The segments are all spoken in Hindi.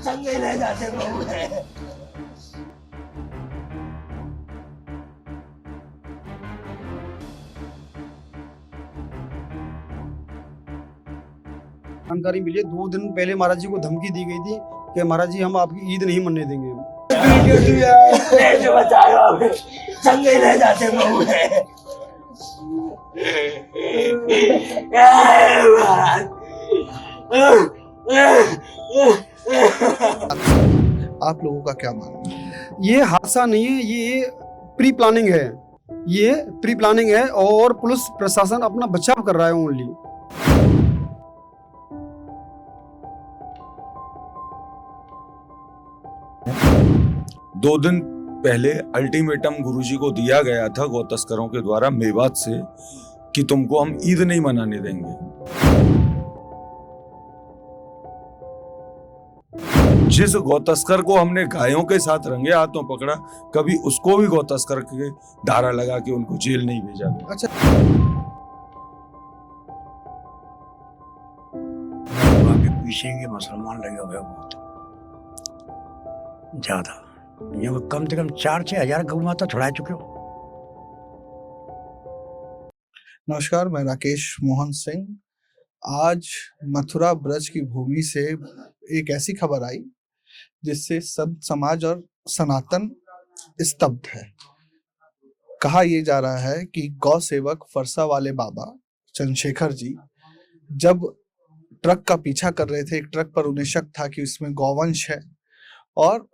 संगे ले जाते जानकारी मिली है 2 दिन पहले महाराज जी को धमकी दी गई थी कि महाराज जी हम आपकी ईद नहीं मनने देंगे। संगे ले जाते आप लोगों का क्या मानना है? ये हादसा नहीं है, ये प्री प्लानिंग है, ये प्री प्लानिंग है और पुलिस प्रशासन अपना बचाव कर रहा है ओनली। दो दिन पहले अल्टीमेटम गुरुजी को दिया गया था गौ तस्करों के द्वारा मेवात से कि तुमको हम ईद नहीं मनाने देंगे। जिस गौ तस्कर को हमने गायों के साथ रंगे हाथों पकड़ा, कभी उसको भी गौ तस्कर के धारा लगा के उनको जेल नहीं भेजा गया। अच्छा, पीछे के मुसलमान लगे हुए बहुत ज्यादा, ये कम से कम 4-6 हजार गौ माता छुड़ा चुके हो। नमस्कार, मैं राकेश मोहन सिंह। आज मथुरा ब्रज की भूमि से एक ऐसी खबर आई जिससे संत समाज और सनातन स्तब्ध है। कहा यह जा रहा है कि गौ सेवक फरसा वाले बाबा चंद्रशेखर जी जब ट्रक का पीछा कर रहे थे, एक ट्रक पर उन्हें शक था कि इसमें गौवंश है और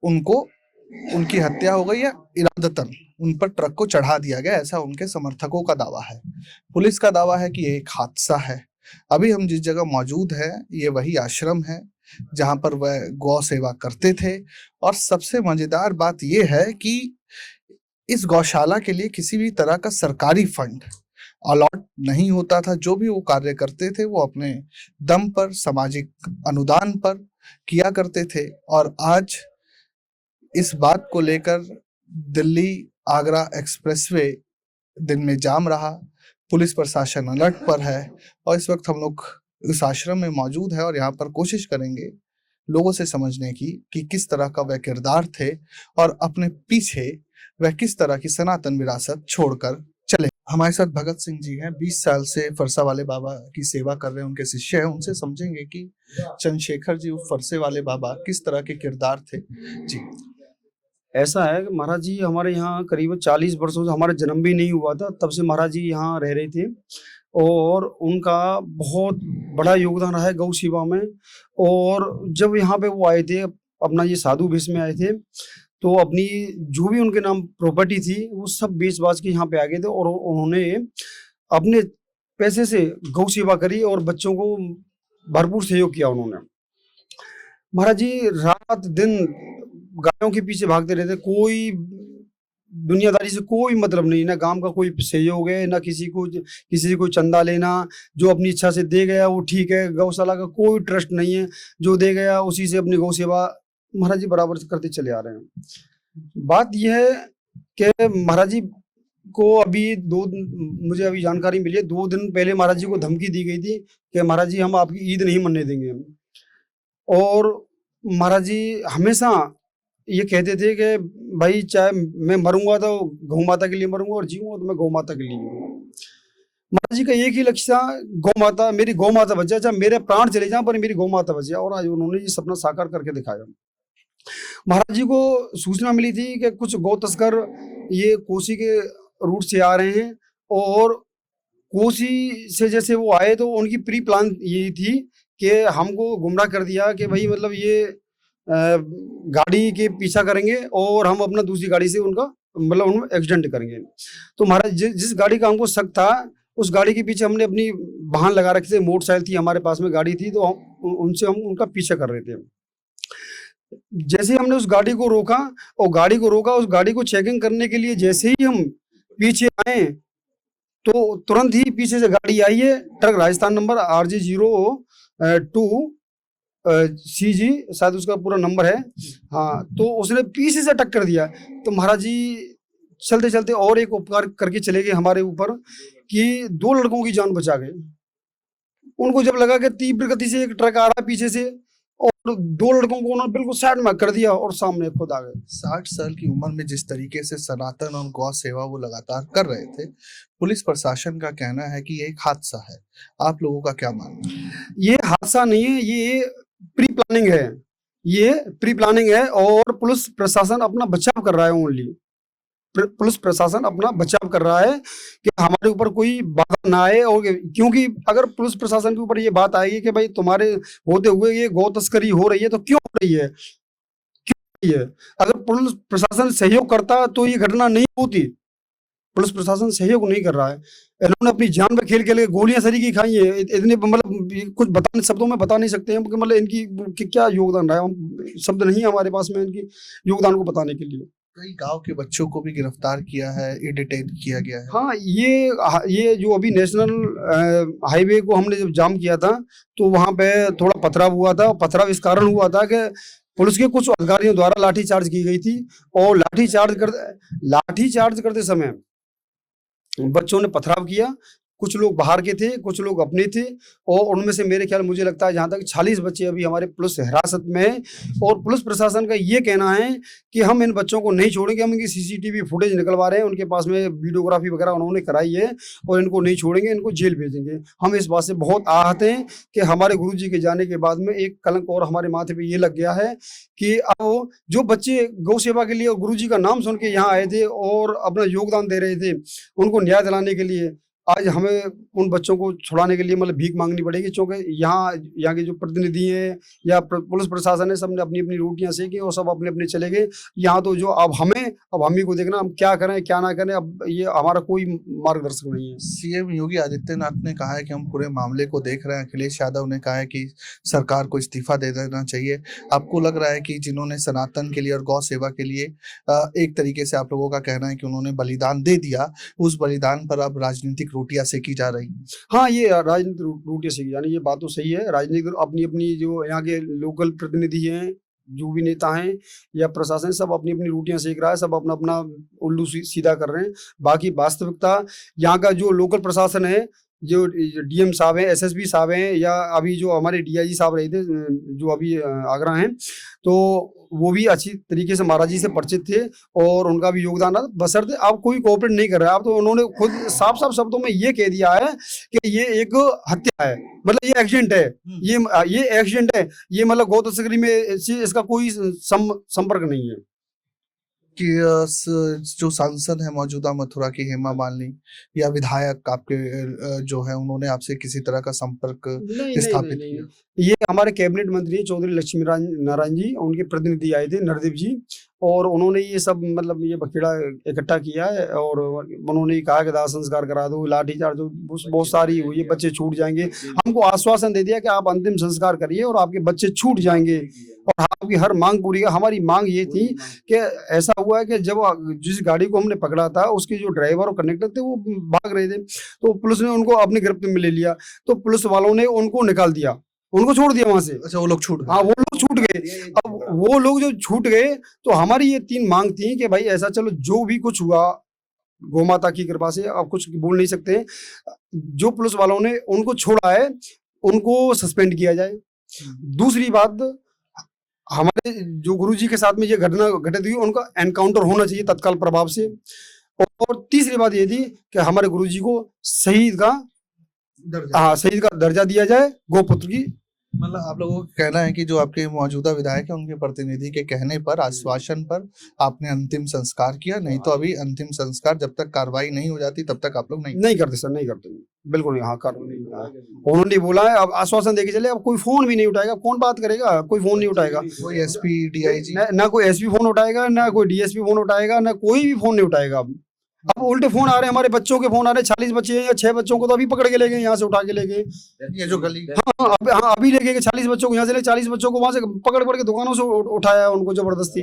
उनकी हत्या हो गई या इरादतन उन पर ट्रक को चढ़ा दिया गया, ऐसा उनके समर्थकों का दावा है। पुलिस का दावा है कि यह एक हादसा है। अभी हम जिस जगह मौजूद है ये वही आश्रम है जहां पर वह गौ सेवा करते थे। और सबसे मजेदार बात यह है कि इस गौशाला के लिए किसी भी तरह का सरकारी फंड अलॉट नहीं होता था। जो भी वो कार्य करते थे वो अपने दम पर, सामाजिक अनुदान पर किया करते थे। और आज इस बात को लेकर दिल्ली आगरा एक्सप्रेसवे दिन में जाम रहा। पुलिस प्रशासन अलर्ट पर है और इस वक्त हम लोग इस आश्रम में मौजूद है और यहाँ पर कोशिश करेंगे लोगों से समझने की कि किस तरह का वह किरदार थे और अपने पीछे वह किस तरह की सनातन विरासत छोड़कर चले। हमारे साथ भगत सिंह जी हैं, 20 साल से फरसा वाले बाबा की सेवा कर रहे हैं, उनके शिष्य हैं। उनसे समझेंगे कि चंद्रशेखर जी फरसे वाले बाबा किस तरह के किरदार थे। जी, ऐसा है कि महाराज जी हमारे यहाँ करीब 40 वर्षों से, हमारा जन्म भी नहीं हुआ था तब से महाराज जी यहाँ रह रहे थे और उनका बहुत बड़ा योगदान रहा है गौ सेवा में। और जब यहाँ पे वो आए थे, अपना ये साधु भेष में आए थे, तो अपनी जो भी उनके नाम प्रॉपर्टी थी वो सब बेच बाच के यहाँ पे आ गए थे और उन्होंने अपने पैसे से गौ सेवा करी और बच्चों को भरपूर सहयोग किया उन्होंने। महाराज जी रात दिन गायों के पीछे भागते रहते, कोई दुनियादारी से कोई मतलब नहीं, ना गांव का कोई सहयोग है, ना किसी से कोई चंदा लेना। जो अपनी इच्छा से दे गया वो ठीक है, गौशाला का कोई ट्रस्ट नहीं है, जो दे गया उसी से अपनी गौ सेवा महाराज जी बराबर से करते चले आ रहे हैं। बात यह है कि महाराज जी को मुझे अभी जानकारी मिली है 2 दिन पहले महाराज जी को धमकी दी गई थी कि महाराज जी हम आपकी ईद नहीं मनने देंगे। और महाराज जी हमेशा ये कहते थे कि भाई चाहे मैं मरूंगा तो गौ माता के लिए मरूंगा और जीऊंगा तो मैं गौ माता के लिए। महाराज जी का एक ही लक्ष्य था, गौ माता, मेरी गौ माता बच जाए, चाहे मेरे प्राण चले जाएं पर मेरी गौ माता बच जाए। और आज उन्होंने ये सपना साकार करके दिखाया। महाराज जी को सूचना मिली थी कि कुछ गौ तस्कर ये कोसी के रूट से आ रहे हैं और कोसी से जैसे वो आए तो उनकी प्री प्लान यही थी कि हमको गुमराह कर दिया कि भाई मतलब ये गाड़ी के पीछा करेंगे और हम अपना दूसरी गाड़ी से उनका मतलब उनमें एक्सीडेंट करेंगे। तो महाराज जिस गाड़ी का हमको शक था उस गाड़ी के पीछे हमने अपनी वाहन लगा रखे थे, मोटरसाइकिल थी हमारे पास में, गाड़ी थी, तो उनसे हम उनका पीछा कर रहे थे। जैसे हमने उस गाड़ी को रोका उस गाड़ी को चेकिंग करने के लिए जैसे ही हम पीछे आए तो तुरंत ही पीछे से गाड़ी आई है, truck Rajasthan number RJ02 CG शायद उसका पूरा नंबर है। हाँ, तो उसने पीछे से टक्कर दिया। तो महाराज जी चलते चलते और एक उपकार करके चले गए हमारे ऊपर कि 2 लड़कों की जान बचा गए। उनको जब लगा कि तीव्र गति से एक ट्रक आ रहा है पीछे से, और 2 लड़कों को उन्होंने बिल्कुल साइड में कर दिया और सामने खुद आ गए। 60 साल की उम्र में जिस तरीके से सनातन और गौ सेवा वो लगातार कर रहे थे, पुलिस प्रशासन का कहना है कि ये एक हादसा है। आप लोगों का क्या मानना है? ये हादसा नहीं है, ये प्री प्लानिंग है, ये प्री प्लानिंग है और पुलिस प्रशासन अपना बचाव कर रहा है। ओनली पुलिस प्रशासन अपना बचाव कर रहा है कि हमारे ऊपर कोई बाधा ना आए। और क्योंकि अगर पुलिस प्रशासन के ऊपर ये बात आएगी कि भाई तुम्हारे होते हुए ये गौ तस्करी हो रही है, तो क्यों हो रही है, क्यों हो रही है? अगर पुलिस प्रशासन सहयोग करता तो ये घटना नहीं होती। पुलिस प्रशासन सहयोग नहीं कर रहा है। इन्होंने अपनी जान पे खेल के गोलियां सरी की खाई है। इतने मतलब कुछ बता शब्दों में बता नहीं सकते हैं कि मतलब इनकी क्या योगदान रहा है। शब्द नहीं है हमारे पास में इनकी योगदान को बताने के लिए। कई गांव के बच्चों को भी गिरफ्तार किया है, डिटेन किया गया है। हाँ, ये जो अभी नेशनल हाईवे को हमने जब जाम किया था, तो वहां पे थोड़ा पथराव हुआ था। पथराव इस कारण हुआ था कि पुलिस के कुछ अधिकारियों द्वारा लाठीचार्ज की गई थी, और लाठीचार्ज करते समय बच्चों ने पथराव किया। कुछ लोग बाहर के थे, कुछ लोग अपने थे, और उनमें से मेरे ख्याल मुझे लगता है जहाँ तक 40 बच्चे अभी हमारे पुलिस हिरासत में हैं। और पुलिस प्रशासन का ये कहना है कि हम इन बच्चों को नहीं छोड़ेंगे, हम इनकी CCTV फुटेज निकलवा रहे हैं, उनके पास में वीडियोग्राफी वगैरह उन्होंने कराई है, और इनको नहीं छोड़ेंगे, इनको जेल भेजेंगे। हम इस बात से बहुत आहत हैं कि हमारे गुरु जी के जाने के बाद में एक कलंक और हमारे माथे पे ये लग गया है कि अब जो बच्चे गौ सेवा के लिए और गुरु जी का नाम सुन के यहाँ आए थे और अपना योगदान दे रहे थे, उनको न्याय दिलाने के लिए आज हमें उन बच्चों को छुड़ाने के लिए मतलब भीख मांगनी पड़ेगी। क्योंकि यहाँ के जो प्रतिनिधि हैं या पुलिस प्रशासन है, सबने अपनी अपनी रोटियां सेकी और सब अपने अपने चले गए। यहाँ तो जो अब हम ही को देखना, हम क्या करें क्या ना करें, अब ये हमारा कोई मार्गदर्शक नहीं है। सीएम योगी आदित्यनाथ ने कहा है कि हम पूरे मामले को देख रहे हैं। अखिलेश यादव ने कहा है कि सरकार को इस्तीफा दे देना चाहिए। आपको लग रहा है कि जिन्होंने सनातन के लिए और गौ सेवा के लिए एक तरीके से आप लोगों का कहना है कि उन्होंने बलिदान दे दिया, उस बलिदान पर अब राजनीतिक रोटियां सेकी जा रही हैं? हाँ, ये राजनीतिक रोटियां सेकी जानी, ये बात तो सही है। राजनीतिक अपनी अपनी जो यहाँ के लोकल प्रतिनिधि हैं, जो भी नेता हैं या प्रशासन, सब अपनी अपनी रोटियां सेक रहा है, सब अपना अपना उल्लू सीधा कर रहे हैं। बाकी वास्तविकता यहाँ का जो लोकल प्रशासन है, जो DM साहब हैं, SSP साहब हैं, या अभी जो हमारे DIG साहब रहे थे जो अभी आगरा हैं, तो वो भी अच्छी तरीके से महाराज जी से परिचित थे और उनका भी योगदान रहा। बशर्ते आप कोई कोऑपरेट नहीं कर रहा है। आप तो उन्होंने खुद साफ साफ शब्दों में ये कह दिया है कि ये एक हत्या है, मतलब ये एक्सीडेंट है, ये एक्सीडेंट है, ये मतलब गौ तस्करी में इसका कोई संपर्क नहीं है। कि जो सांसद है मौजूदा मथुरा की हेमा मालिनी या विधायक आपके जो है, उन्होंने आपसे किसी तरह का संपर्क स्थापित किया? ये हमारे कैबिनेट मंत्री चौधरी लक्ष्मी नारायण जी, उनके प्रतिनिधि आए थे, नरदेव जी, और उन्होंने ये सब मतलब ये बखेड़ा इकट्ठा किया है और उन्होंने कहा कि दाह संस्कार करा दो, लाठीचार्ज बहुत सारी हुई है, बच्चे छूट जाएंगे। हमको आश्वासन दे दिया कि आप अंतिम संस्कार करिए और आपके बच्चे छूट जाएंगे और आपकी हर मांग पूरी। हमारी मांग ये थी कि ऐसा हुआ है कि जब जिस गाड़ी को हमने पकड़ा था, उसके जो ड्राइवर और कंडक्टर थे वो भाग रहे थे, तो पुलिस ने उनको अपनी गिरफ्त में ले लिया। तो पुलिस वालों ने उनको निकाल दिया, उनको छोड़ दिया वहां से। अच्छा, वो लोग छूट गए? हाँ, वो लोग छूट गए। अब वो लोग जो छूट गए, तो हमारी ये 3 मांग थी कि भाई ऐसा चलो जो भी कुछ हुआ गौ माता की कृपा से, अब कुछ बोल नहीं सकते। जो पुलिस वालों ने उनको छोड़ा है, उनको सस्पेंड किया जाए। दूसरी बात, हमारे जो गुरुजी के साथ में ये घटना घटित हुई, उनका एनकाउंटर होना चाहिए तत्काल प्रभाव से। और तीसरी बात ये थी कि हमारे गुरुजी को शहीद का दर्जा दिया जाए, गौपुत्र की। मतलब आप लोगों का कहना है कि जो आपके मौजूदा विधायक है, उनके प्रतिनिधि के कहने पर, आश्वासन पर आपने अंतिम संस्कार किया, नहीं तो अभी अंतिम संस्कार जब तक कार्रवाई नहीं हो जाती तब तक आप लोग नहीं करते सर, नहीं करते, बिल्कुल नहीं। हाँ, कार्रवाई नहीं। उन्होंने बोला है, अब आश्वासन देके चले, अब कोई फोन भी नहीं उठाएगा, कौन बात करेगा, कोई फोन नहीं उठाएगा। कोई SP DIG ना कोई SP फोन उठाएगा, ना कोई DSP फोन उठाएगा, ना कोई भी फोन नहीं उठाएगा। अब उल्टे फोन आ रहे हैं, हमारे बच्चों के फोन आ रहे हैं। 40 बच्चे हैं या 6 बच्चों को तो अभी पकड़ के ले गए, यहाँ से उठा के ले गए, ये जो गली। हाँ, अभी ले गए 40 बच्चों को यहाँ से 40 बच्चों को वहां से पकड़ के दुकानों से उठाया उनको जबरदस्ती।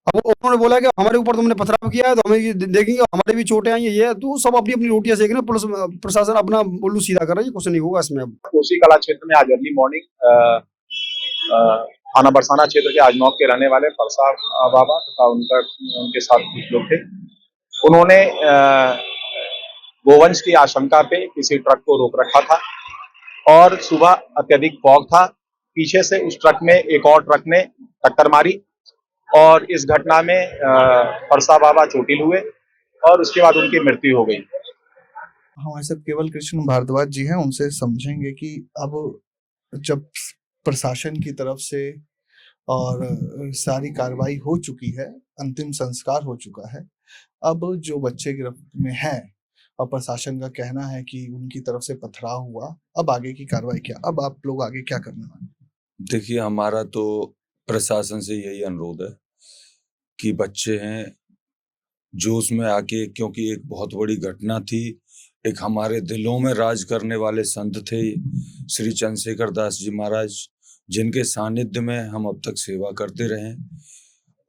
अब उन्होंने बोला कि हमारे ऊपर तुमने पथराव किया है तो हमें देखेंगे, हमारे भी चोटें आई है। तो सब अपनी अपनी रोटियां सेक रहे हैं, पुलिस प्रशासन अपना उल्लू सीधा कर रहा है, कुछ नहीं होगा इसमें। अब कोसी कला क्षेत्र में आज अर्ली मॉर्निंग थाना बरसाना क्षेत्र के आजनौक के रहने वाले परसा बाबा तथा उनके साथ कुछ लोग थे, उन्होंने गोवंश की आशंका पे किसी ट्रक को रोक रखा था और सुबह अत्यधिक फॉग था। पीछे से उस ट्रक में एक और ट्रक ने टक्कर मारी और इस घटना में परसा बाबा चोटिल हुए और उसके बाद उनकी मृत्यु हो गई। हमारे साथ केवल कृष्ण भारद्वाज जी हैं, उनसे समझेंगे कि अब जब प्रशासन की तरफ से और सारी कार्रवाई हो चुकी है, अंतिम संस्कार हो चुका है, अब जो बच्चे गिरफ्त में हैं और प्रशासन का कहना है कि उनकी तरफ से पथराव हुआ, अब आगे की कार्रवाई क्या, अब आप लोग आगे क्या करने वाले? देखिए, हमारा तो प्रशासन से यही अनुरोध है कि बच्चे हैं जोश में आके, क्योंकि एक बहुत बड़ी घटना थी, एक हमारे दिलों में राज करने वाले संत थे श्री चंद्रशेखर दास जी महाराज, जिनके सानिध्य में हम अब तक सेवा करते रहे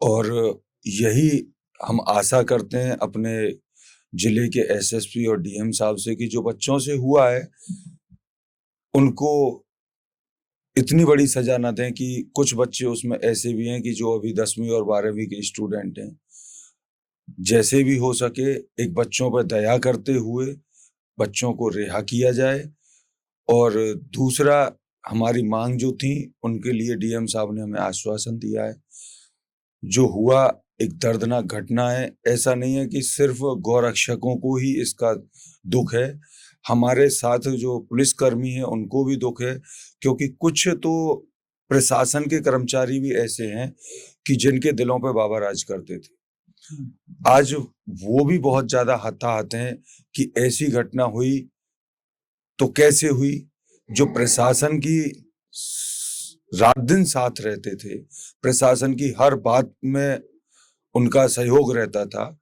और यही हम आशा करते हैं अपने जिले के एसएसपी और डीएम साहब से कि जो बच्चों से हुआ है उनको इतनी बड़ी सजा ना दें कि कुछ बच्चे उसमें ऐसे भी हैं कि जो अभी 10वीं और 12वीं के स्टूडेंट हैं। जैसे भी हो सके एक बच्चों पर दया करते हुए बच्चों को रिहा किया जाए। और दूसरा, हमारी मांग जो थी उनके लिए डीएम साहब ने हमें आश्वासन दिया है। जो हुआ एक दर्दनाक घटना है, ऐसा नहीं है कि सिर्फ गौरक्षकों को ही इसका दुख है, हमारे साथ जो पुलिसकर्मी हैं उनको भी दुख है, क्योंकि कुछ तो प्रशासन के कर्मचारी भी ऐसे हैं कि जिनके दिलों पे बाबा राज करते थे। आज वो भी बहुत ज्यादा हताहत हैं कि ऐसी घटना हुई तो कैसे हुई। जो प्रशासन की रात दिन साथ रहते थे, प्रशासन की हर बात में उनका सहयोग रहता था,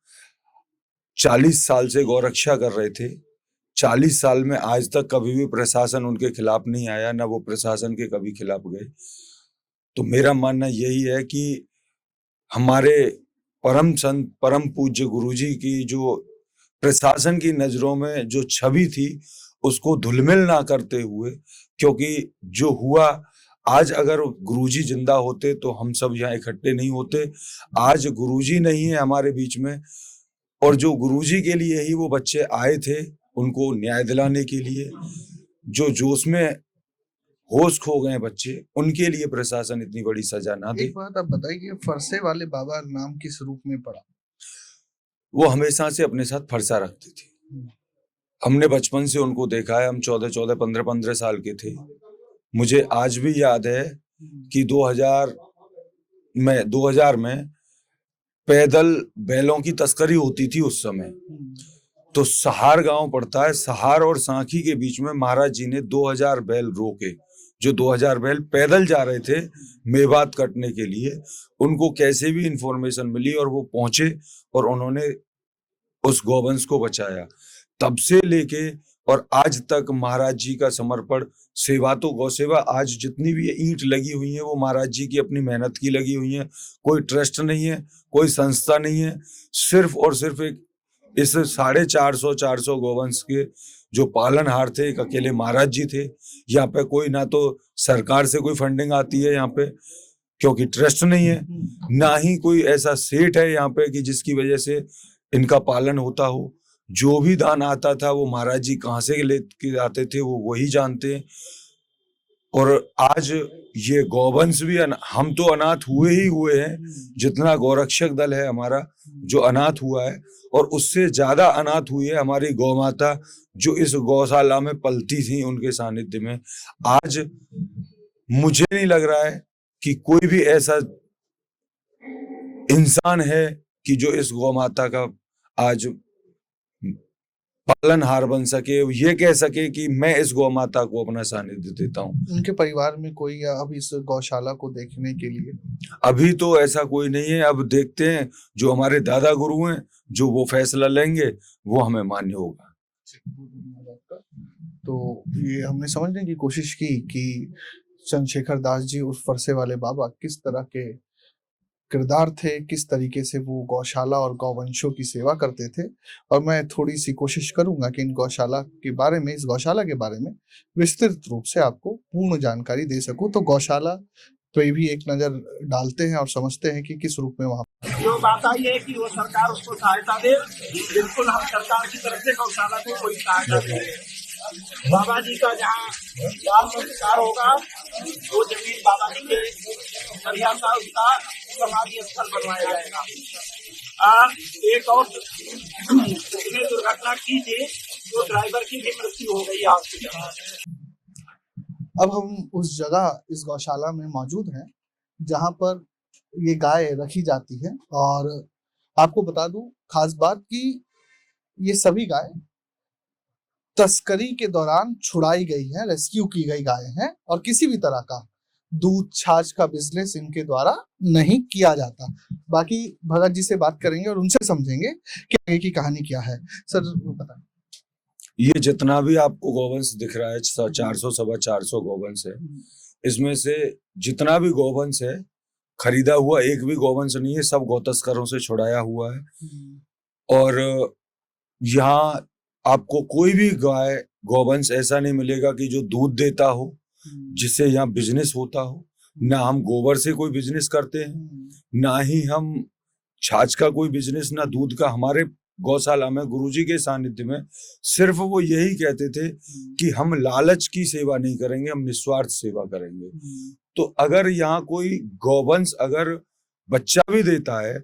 40 साल से गौरक्षा कर रहे थे, 40 साल में आज तक कभी भी प्रशासन उनके खिलाफ नहीं आया, ना वो प्रशासन के कभी खिलाफ गए। तो मेरा मानना यही है कि हमारे परम संत परम पूज्य गुरुजी की जो प्रशासन की नजरों में जो छवि थी उसको धुलमिल ना करते हुए, क्योंकि जो हुआ, आज अगर गुरुजी जिंदा होते तो हम सब यहाँ इकट्ठे नहीं होते। आज गुरुजी नहीं है हमारे बीच में, और जो गुरुजी के लिए ही वो बच्चे आए थे उनको न्याय दिलाने के लिए, जो जोश में होश खो गए बच्चे, उनके लिए प्रशासन इतनी बड़ी सजा ना दे। एक बात आप बताइए, फरसे वाले बाबा नाम किस रूप में पड़ा? वो हमेशा से अपने साथ फरसा रखते थे। हमने बचपन से उनको देखा है, हम 14-14, 15-15 साल के थे। मुझे आज भी याद है कि 2000 में पैदल बैलों की तस्करी होती थी उस समय। तो सहार गांव पड़ता है, सहार और सांखी के बीच में महाराज जी ने 2000 बैल रोके। जो 2000 बैल पैदल जा रहे थे मेवात कटने के लिए, उनको कैसे भी इंफॉर्मेशन मिली और वो पहुंचे और उन्होंने उस गौवंश को बचाया। तब से लेके और आज तक महाराज जी का समर्पण, सेवा तो गौ सेवा, आज जितनी भी ईंट लगी हुई है वो महाराज जी की अपनी मेहनत की लगी हुई है। कोई ट्रस्ट नहीं है, कोई संस्था नहीं है, सिर्फ और सिर्फ एक इस 450 गौवंश के जो पालनहार थे एक अकेले महाराज जी थे। यहाँ पे कोई ना तो सरकार से कोई फंडिंग आती है यहाँ पे, क्योंकि ट्रस्ट नहीं है, ना ही कोई ऐसा सेठ है यहाँ पे कि जिसकी वजह से इनका पालन होता हो। जो भी दान आता था वो महाराज जी कहाँ से लेके आते थे वो वही जानते हैं। और आज ये गौवंश भी हम तो अनाथ हुए ही हुए हैं, जितना गौरक्षक दल है हमारा जो अनाथ हुआ है, और उससे ज्यादा अनाथ हुई है हमारी गौ माता जो इस गौशाला में पलती थी उनके सानिध्य में। आज मुझे नहीं लग रहा है कि कोई भी ऐसा इंसान है कि जो इस गौ माता का आज पालनहार बन सके, ये कह सके कि मैं इस गौ माता को अपना सानिध्य देता हूँ। उनके परिवार में कोई अब इस गौशाला को देखने के लिए? अभी तो ऐसा कोई नहीं है। अब देखते हैं, जो हमारे दादा गुरु हैं जो वो फैसला लेंगे वो हमें मान्य होगा। तो ये हमने समझने की कोशिश की कि चंद्रशेखर दास जी उस फरसे वाले बाबा किस तरह के किरदार थे, किस तरीके से वो गौशाला और गौवंशों की सेवा करते थे। और मैं थोड़ी सी कोशिश करूंगा कि इन गौशाला के बारे में, इस गौशाला के बारे में विस्तृत रूप से आपको पूर्ण जानकारी दे सकूं। तो गौशाला पे भी एक नजर डालते हैं और समझते हैं कि किस रूप में वहाँ। जो बात आई है कि वो सरकार उसको सहायता दे, बिल्कुल हम सरकार की तरफ से गौशाला को कोई सहायता देंगे। बाबा जी का जहाँ याद संस्कार होगा वो जमीन बाबा जी के दरिया का उसका समाधि स्थल बनवाया जाएगा। एक और उसने दुर्घटना की थी तो ड्राइवर की भी मृत्यु हो गई हॉस्पिटल। अब हम उस जगह इस गौशाला में मौजूद हैं जहां पर ये गाय रखी जाती है। और आपको बता दूं खास बात कि ये सभी गाय तस्करी के दौरान छुड़ाई गई है, रेस्क्यू की गई गाय हैं और किसी भी तरह का दूध छाछ का बिजनेस इनके द्वारा नहीं किया जाता। बाकी भगत जी से बात करेंगे और उनसे समझेंगे कि आगे की कहानी क्या है। सर बताएं। ये जितना भी आपको गौवंश दिख रहा है 400 सवा 400 गौवंश है। इसमें से जितना भी गौवंश है खरीदा हुआ एक भी गौवंश नहीं है, सब गौतस्करों से छुड़ाया हुआ है। और यहाँ आपको कोई भी गाय गौवंश ऐसा नहीं मिलेगा कि जो दूध देता हो, जिससे यहाँ बिजनेस होता हो। ना हम गोबर से कोई बिजनेस करते हैं, ना ही हम छाछ का कोई बिजनेस, ना दूध का। हमारे गौशाला में गुरुजी के सानिध्य में सिर्फ वो यही कहते थे कि हम लालच की सेवा नहीं करेंगे, हम निस्वार्थ सेवा करेंगे। तो अगर यहाँ कोई गौवंश अगर बच्चा भी देता है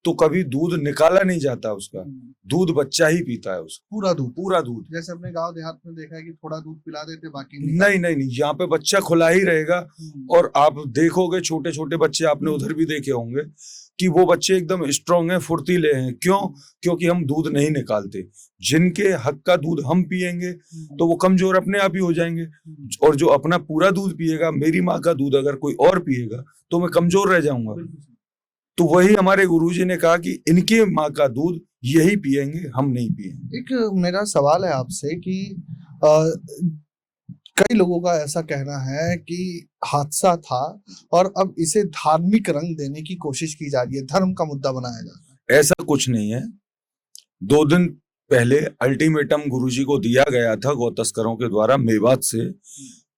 तो कभी दूध निकाला नहीं जाता, उसका दूध बच्चा ही पीता है, उसका पूरा दूध। जैसे अपने गांव देहात में देखा है कि थोड़ा दूध पिला देते बाकी नहीं, यहाँ पे बच्चा खुला ही रहेगा। और आप देखोगे छोटे छोटे बच्चे, आपने उधर भी देखे होंगे कि वो बच्चे एकदम स्ट्रांग हैं, फुर्तीले हैं। क्यों? क्योंकि हम दूध नहीं निकालते। जिनके हक का दूध हम पिएंगे तो वो कमजोर अपने आप ही हो जाएंगे। और जो अपना पूरा दूध पिएगा, मेरी माँ का दूध अगर कोई और पिएगा तो मैं कमजोर रह जाऊंगा। तो वही हमारे गुरुजी ने कहा कि इनके माँ का दूध यही पिएंगे, हम नहीं पिएंगे। एक मेरा सवाल है आपसे कि कई लोगों का ऐसा कहना है कि हादसा था और अब इसे धार्मिक रंग देने की कोशिश की जा रही है, धर्म का मुद्दा बनाया जा रहा है। ऐसा कुछ नहीं है। 2 दिन पहले अल्टीमेटम गुरुजी को दिया गया था गौ तस्करों के द्वारा मेवात से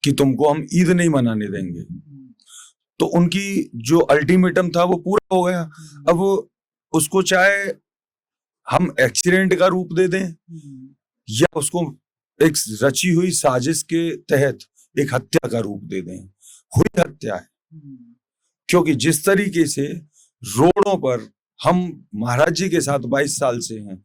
कि तुमको हम ईद नहीं मनाने देंगे। तो उनकी जो अल्टीमेटम था वो पूरा हो गया। अब उसको चाहे हम एक्सीडेंट का रूप दे दें या उसको एक रची हुई साजिश के तहत एक हत्या का रूप दे दें, हुई हत्या है। क्योंकि जिस तरीके से रोडों पर हम महाराज जी के साथ 22 साल से हैं,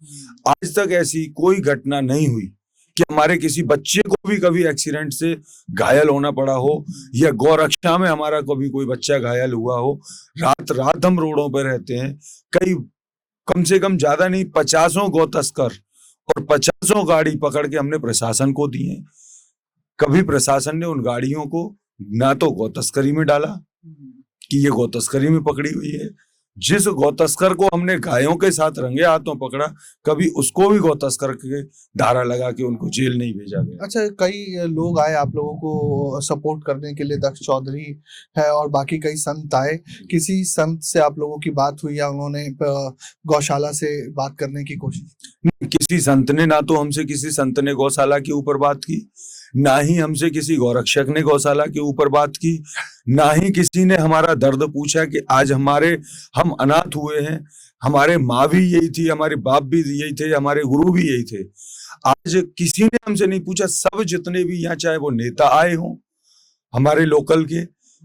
आज तक ऐसी कोई घटना नहीं हुई कि हमारे किसी बच्चे को भी कभी एक्सीडेंट से घायल होना पड़ा हो या गौरक्षा में हमारा कभी कोई बच्चा घायल हुआ हो। रात रात हम रोडों पर रहते हैं। कम से कम ज्यादा नहीं 50 गौ तस्कर और 50 गाड़ी पकड़ के हमने प्रशासन को दी है। कभी प्रशासन ने उन गाड़ियों को ना तो गौ तस्करी में डाला कि ये गौ तस्करी में पकड़ी हुई है। जिस गौ तस्कर को हमने गायों के साथ रंगे हाथों पकड़ा, कभी उसको भी गौ तस्कर के धारा लगा के उनको जेल नहीं भेजा गया। अच्छा, कई लोग आए आप लोगों को सपोर्ट करने के लिए, दक्ष चौधरी है और बाकी कई संत आए। किसी संत से आप लोगों की बात हुई या उन्होंने गौशाला से बात करने की कोशिश? किसी संत ने, ना तो हमसे किसी संत ने गौशाला के ऊपर बात की, ना ही हमसे किसी गौरक्षक ने गौशाला के ऊपर बात की, ना ही किसी ने हमारा दर्द पूछा कि आज हम अनाथ हुए हैं। हमारे माँ भी यही थी, हमारे बाप भी यही थे, हमारे गुरु भी यही थे। आज किसी ने हमसे नहीं पूछा। सब जितने भी यहाँ, चाहे वो नेता आए हों हमारे लोकल के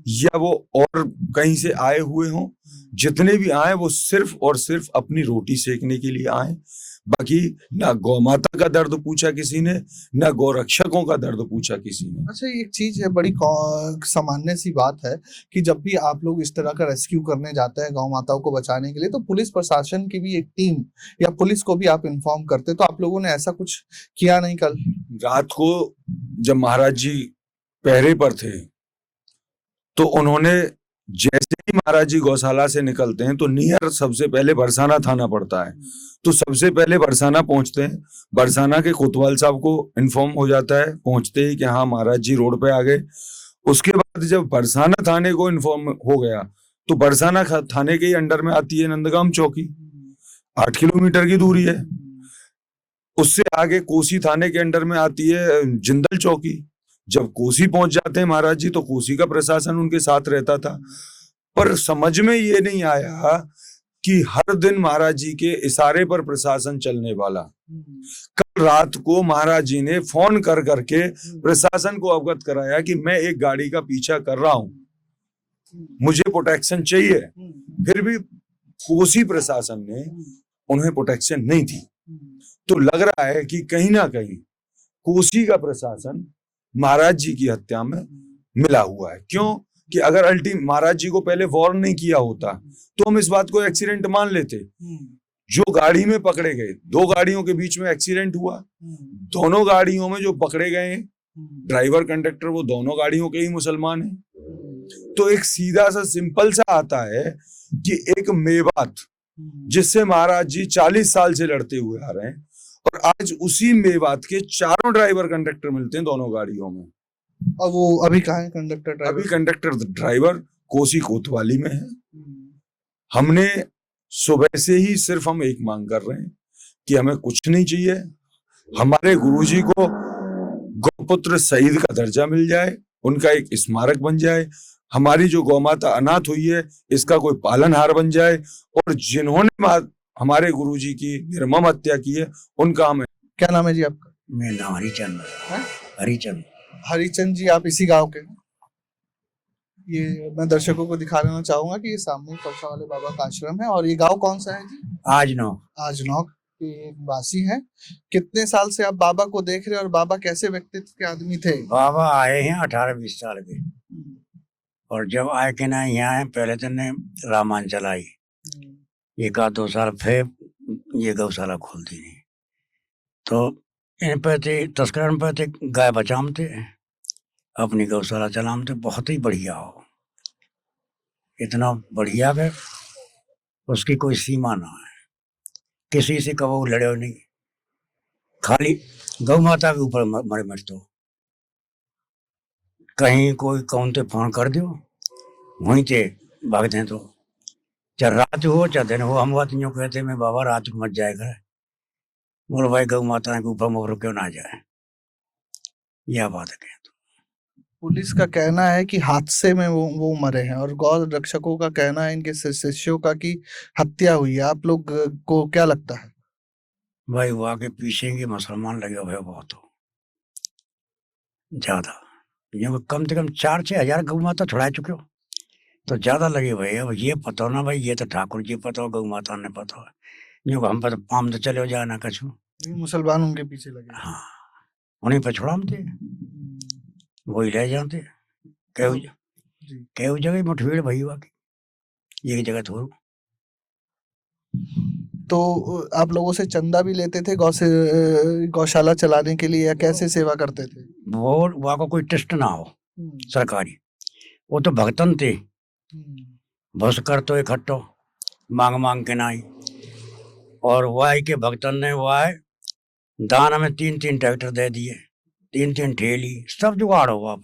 या वो और कहीं से आए हुए हों, जितने भी आए वो सिर्फ और सिर्फ अपनी रोटी सेकने के लिए आए। बाकी ना गौ माता का दर्द पूछा किसी ने, ना गौ रक्षकों का दर्द पूछा किसी ने। अच्छा, एक चीज है, बड़ी सामान्य सी बात है कि जब भी आप लोग इस तरह का रेस्क्यू करने जाते हैं गौ माताओं को बचाने के लिए, तो पुलिस प्रशासन की भी एक टीम या पुलिस को भी आप इन्फॉर्म करते, तो आप लोगों ने ऐसा कुछ किया नहीं? कल रात को जब महाराज जी पहरे पर थे तो उन्होंने, जैसे ही महाराज जी गौशाला से निकलते हैं तो नियर सबसे पहले बरसाना थाना पड़ता है, तो सबसे पहले बरसाना पहुंचते हैं। बरसाना के कोतवाल साहब को इन्फॉर्म हो जाता है पहुंचते ही कि हाँ महाराज जी रोड पे आ गए। उसके बाद जब बरसाना थाने को इन्फॉर्म हो गया तो बरसाना थाने के ही अंडर में आती है नंदगाम चौकी, 8 किलोमीटर की दूरी है। उससे आगे कोसी थाने के अंडर में आती है जिंदल चौकी। जब कोसी पहुंच जाते हैं महाराज जी तो कोसी का प्रशासन उनके साथ रहता था। पर समझ में ये नहीं आया कि हर दिन महाराज जी के इशारे पर प्रशासन चलने वाला, कल रात को महाराज जी ने फोन कर करके प्रशासन को अवगत कराया कि मैं एक गाड़ी का पीछा कर रहा हूं, मुझे प्रोटेक्शन चाहिए। फिर भी कोसी प्रशासन ने उन्हें प्रोटेक्शन नहीं दी। तो लग रहा है कि कहीं ना कहीं कोसी का प्रशासन महाराज जी की हत्या में मिला हुआ है। क्यों कि अगर महाराज जी को पहले वार्न नहीं किया होता तो हम इस बात को एक्सीडेंट मान लेते। जो गाड़ी में पकड़े गए, 2 गाड़ियों के बीच में एक्सीडेंट हुआ, दोनों गाड़ियों में जो पकड़े गए ड्राइवर कंडक्टर वो दोनों गाड़ियों के ही मुसलमान हैं। तो एक सीधा सा सिंपल सा आता है कि एक मेवात जिससे महाराज जी 40 साल से लड़ते हुए आ रहे हैं और आज उसी मेवात के 4 ड्राइवर कंडक्टर मिलते हैं दोनों गाड़ियों में। और वो अभी कहाँ है कंडक्टर ड्राइवर? अभी कंडक्टर ड्राइवर कोसी कोतवाली में है। हमने सुबह से ही सिर्फ हम एक मांग कर रहे हैं कि हमें कुछ नहीं चाहिए, हमारे गुरुजी को गौपुत्र शहीद का दर्जा मिल जाए, उनका एक स्मारक बन जाए, हमारी जो गौमाता अनाथ हुई है इसका कोई पालनहार बन जाए और जिन्होंने हमारे गुरुजी की निर्मम हत्या की है उनका हमें। क्या नाम है जी आपका? मेरा नाम हरिचंद है। हरिचंद। हरिचंद जी, आप इसी गांव के? ये मैं दर्शकों को दिखा देना चाहूंगा कि ये सामने परसा वाले बाबा का आश्रम है। और ये गांव कौन सा है जी? आजनौक के एक वासी हैं। कितने साल से आप बाबा को देख रहे हैं और बाबा कैसे व्यक्तित्व के आदमी थे? बाबा आए हैं 18-20 साल के, और जब आए के ना यहाँ आए पहले तो ने रामायण चलाई, 1-2 साल फिर ये गौशाला खोल दी। तो इन पे थे तस्करन पे थे, गाय बचामते अपनी गौशाला चलामते, बहुत ही बढ़िया हो, इतना बढ़िया है उसकी कोई सीमा ना है। किसी से कबो लड़े नहीं, खाली गौ माता के ऊपर मरे मर। तो कहीं कोई कौन ते फोन कर दो वहीं से भागते हैं। तो चाहे रात हो चाहे दिन हो, हम बात यूँ कहते मैं बाबा रात को मत जाए कर, बोलो भाई गौ माता के ऊपर मोहर क्यों ना जाए, यह बात है। पुलिस का कहना है कि हादसे में वो मरे हैं और गौ रक्षकों का कहना है इनके शिष्यों का कि हत्या हुई है। आप लोग को क्या लगता है? भाई वहाँ के पीछे के मुसलमान लगे हुए बहुत हो ज्यादा, कम से कम 4-6 हजार गौ माता छुड़ा चुके हो तो ज्यादा लगे हुए। अब ये पता हो ना भाई, ये तो ठाकुर जी पता हो, गौ माता ने पता हो, यूँ हम पर पाम तो चले हो जाना कछु, मुसलमान उनके पीछे लगे। हाँ, उन्हीं पर छुड़ाते वही ले जाते। कई जगह मुठभेड़ भई हुआ की, एक जगह थोड़ा। तो आप लोगों से चंदा भी लेते थे गौशाला चलाने के लिए, या कैसे सेवा करते थे? वो वहाँ को कोई टेस्ट ना हो सरकारी, वो तो भक्तन थे, बस कर तो इकट्ठो मांग मांग के नाई। और वाई के भक्तन ने वाई दान में 3-3 ट्रैक्टर दे दिए, 3-3 ठेली, सब जुगाड़ हो अब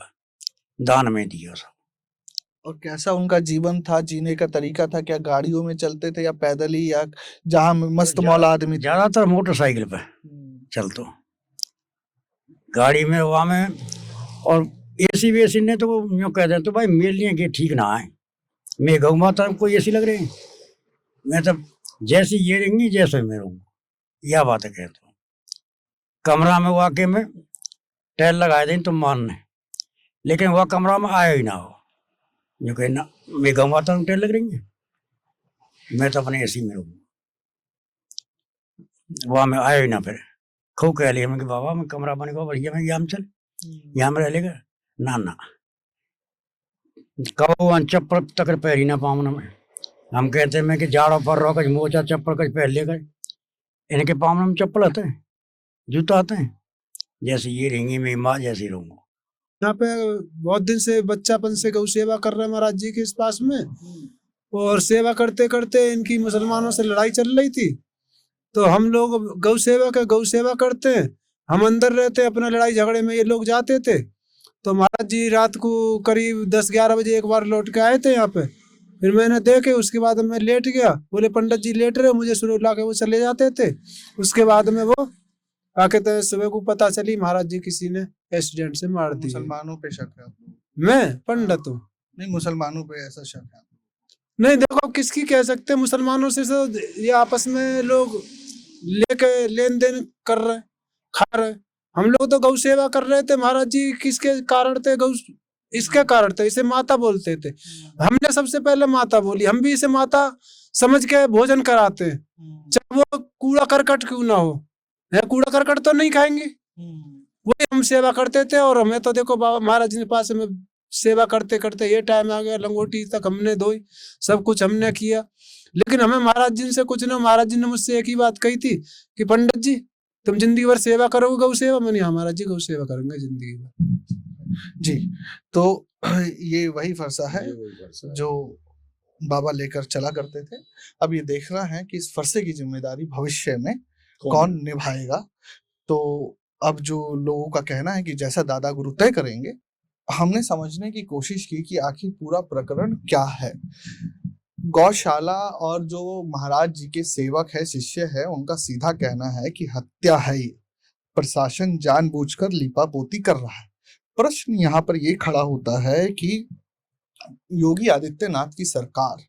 दान में दिया सब। और कैसा उनका जीवन था, जीने का तरीका था? क्या गाड़ियों में चलते थे या पैदल ही, या जहाँ मस्त मौला आदमी? ज्यादातर मोटरसाइकिल पे चलतो, गाड़ी में वहाँ में। और एसी वेसी ने तो यूँ कह दे तो भाई मेरे लिए कि ठीक ना है, मैं गौ माता को एसी लग रही, मैं तो जैसी ये रहेंगी जैसे मैं रहूँगा, यह बात है। कहते कमरा में वाकई में टैल लगाए दें तुम मानने, लेकिन वह कमरा में आया ही ना हो, जो कहना मैं गौ माता को टैल लग रही है, मैं तो अपने एसी में रहूँगा, वहाँ में आया ही ना। फिर खूब कह लिया मैं कि बाबा मैं कमरा बनेगा बढ़िया, मैं यहाँ में चल यहाँ में रह लेगा ना कहो चप्पल तक पैर ही ना पाँव में। हम कहते हैं कि जाड़ों पर रहो कच मोचा चप्पल कच पहन लेगा, इनके पाँव में चप्पल आते हैं, जूता आते हैं, जैसे ये रहेंगे मैं माँ जैसी रहूँगा। यहाँ पे बहुत दिन से बच्चापन से गौ सेवा कर रहे हैं महाराज जी के इस पास में, और सेवा करते करते इनकी मुसलमानों से लड़ाई चल रही थी। तो हम लोग गौ सेवा करते हैं, हम अंदर रहते अपना लड़ाई झगड़े में, ये लोग जाते थे। तो महाराज जी रात को करीब 10-11 बजे एक बार लौट के आए थे यहाँ पे, फिर मैंने देखे, उसके बाद मैं लेट गया, बोले पंडित जी लेट रहे, मुझे सुनो ला के वो चले जाते थे। उसके बाद में वो आके तो सुबह को पता चली महाराज जी किसी ने एक्सीडेंट से मार दी। मुसलमानों पे शक है? मैं पंडित हूँ। नहीं, मुसलमानों पे ऐसा शक है? नहीं देखो किसकी कह सकते हैं, मुसलमानों से तो ये आपस में लोग लेके लेन देन कर रहे, खा रहे। हम लोग तो गौ सेवा कर रहे थे महाराज जी, किसके कारण थे? गौ इसके कारण थे, इसे माता बोलते थे। हमने सबसे पहले माता बोली, हम भी इसे माता समझ के भोजन कराते हैं, चाहे वो कूड़ा करकट क्यों ना हो। कूड़ा करकट तो नहीं खाएंगे, वही हम सेवा करते थे। और हमें तो देखो बाबा महाराज जी के पास में सेवा करते करते ये टाइम आ गया, लंगोटी तक हमने धोई, सब कुछ हमने किया, लेकिन हमें महाराज जी से कुछ ना। महाराज जी ने मुझसे एक ही बात कही थी कि पंडित जी तुम जिंदगी भर सेवा करोगे गौ सेवा? मैंने हाँ महाराज जी गौ सेवा करेंगे जिंदगी भर। जी, तो ये वही फरसा है जो बाबा लेकर चला करते थे। अब ये देखना है कि इस फरसे की जिम्मेदारी भविष्य में कौन निभाएगा। तो अब जो लोगों का कहना है कि जैसा दादा गुरु तय करेंगे, हमने समझने की कोशिश की कि आखिर पूरा प्रकरण क्या है। गौशाला और जो महाराज जी के सेवक है, शिष्य है, उनका सीधा कहना है कि हत्या है ये, प्रशासन जानबूझकर लीपापोती कर रहा है। प्रश्न यहाँ पर ये खड़ा होता है कि योगी आदित्यनाथ की सरकार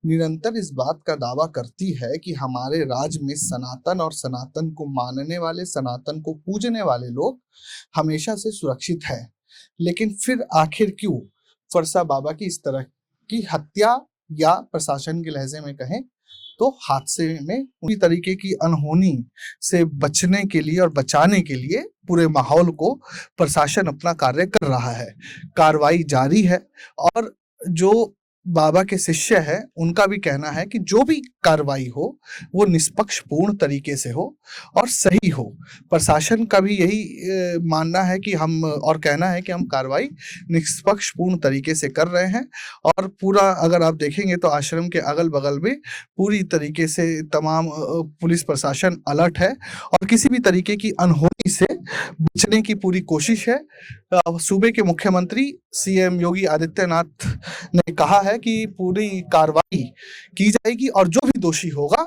निरंतर इस बात का दावा करती है कि हमारे राज्य में सनातन और सनातन को मानने वाले, सनातन को पूजने वाले लोग हमेशा से सुरक्षित है, लेकिन फिर आखिर क्यों फरसा बाबा की इस तरह की हत्या, या प्रशासन के लहजे में कहें तो हादसे में पूरी तरीके की अनहोनी से बचने के लिए और बचाने के लिए पूरे माहौल को प्रशासन अपना कार्य कर रहा है। कार्रवाई जारी है और जो बाबा के शिष्य है उनका भी कहना है कि जो भी कार्रवाई हो वो निष्पक्ष पूर्ण तरीके से हो और सही हो। प्रशासन का भी यही मानना है कि हम, और कहना है कि हम कार्रवाई निष्पक्ष पूर्ण तरीके से कर रहे हैं। और पूरा अगर आप देखेंगे तो आश्रम के अगल बगल में पूरी तरीके से तमाम पुलिस प्रशासन अलर्ट है और किसी भी तरीके की अनहोनी से बचने की पूरी कोशिश है। सूबे के मुख्यमंत्री सीएम योगी आदित्यनाथ ने कहा है कि पूरी कार्रवाई की जाएगी और जो भी दोषी होगा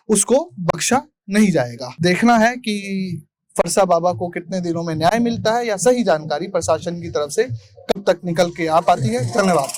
उसको बख्शा नहीं जाएगा। देखना है कि फरसा बाबा को कितने दिनों में न्याय मिलता है या सही जानकारी प्रशासन की तरफ से कब तक निकल के आ पाती है। धन्यवाद।